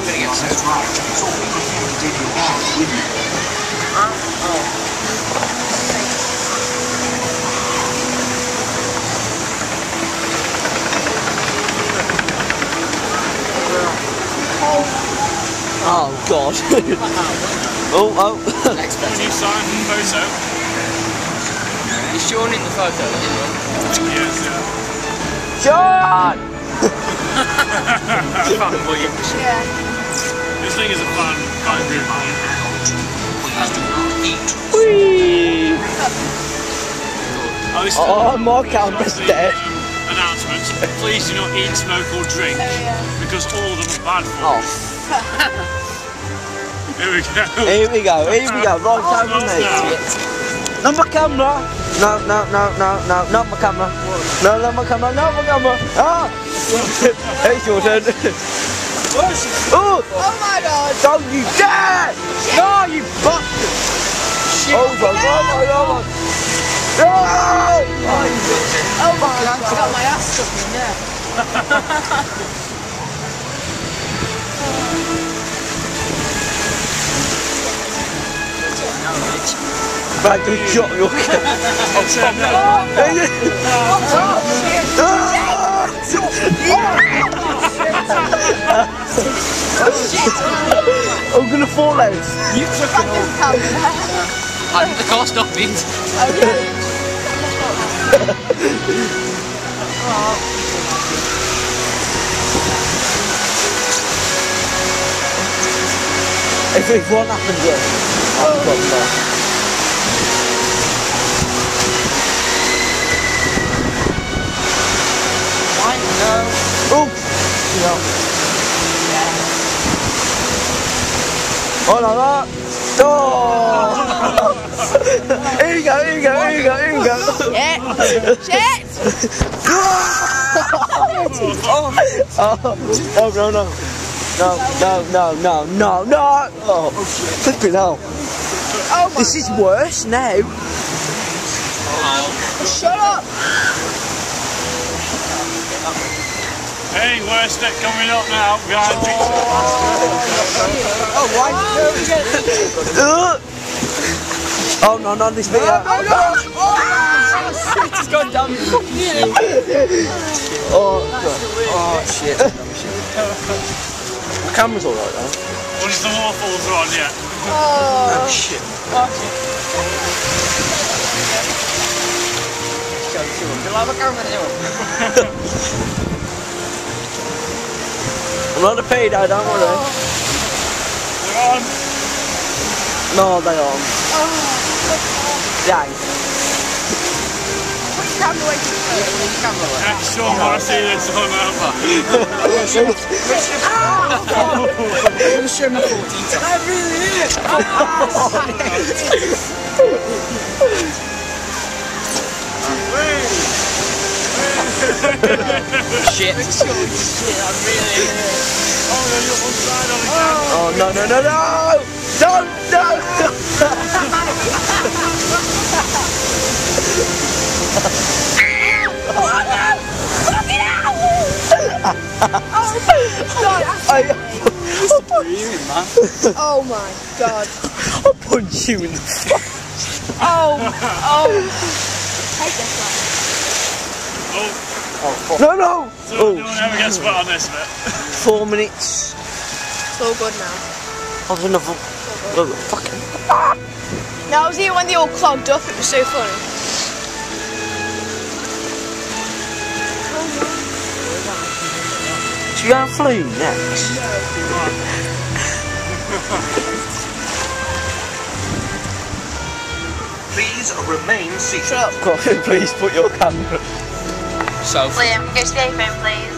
gonna get sick. So we prefer to take you all with you. Oh God. Oh. Next When you sign the photo. Is Sean in the photo? Yes, yeah. Sean! Yeah. This thing is a fun group. Whee! Oh, this is Oh, my camera's dead. Announcements. Please do not eat, smoke or drink because all of them are bad for Oh. you. Here we go. Here we go. Right over me. Not my camera. No, not my camera. No, not my camera. Ah! It's your turn. Oh! Oh my God! Don't you dare! No, you bastard! Oh my God! No! Oh my God! I got my ass stuck in there. Back to shot your I'm gonna fall out. You took it all. And the car stopped beat. If one happens, I've got no. Oh! No. Oh, no, no. Oh! Here you go. Shit! Shit! Oh, no. No. Oh, flipping hell. Oh my This is worse now. Shut up! Hey, worst step coming up now. Behind picture. Oh, why? Oh, no, this bit. It's gone down. Oh, shit. The camera's alright though. Once the waterfalls are on, yeah. Oh shit. I'm not a pedo, don't worry. They're on. No, they aren't. Dang. Which camera away from the camera? Next Sean, I want to see this on over. I'm going to show my 14 times. I really did it. Shit. I really did it. Oh, no, you're one side on the camera. Oh, no. Oh my God! I'll punch you in the face. Oh! Take this one. No. So no one ever gets put on this bit. 4 minutes. It's all good now. I've enough. Fucking. No, I was here when they all clogged up. It was so funny. Do you have flu next? Please remain seated. Shut up. Please put your camera. So. Liam, go to the phone, please.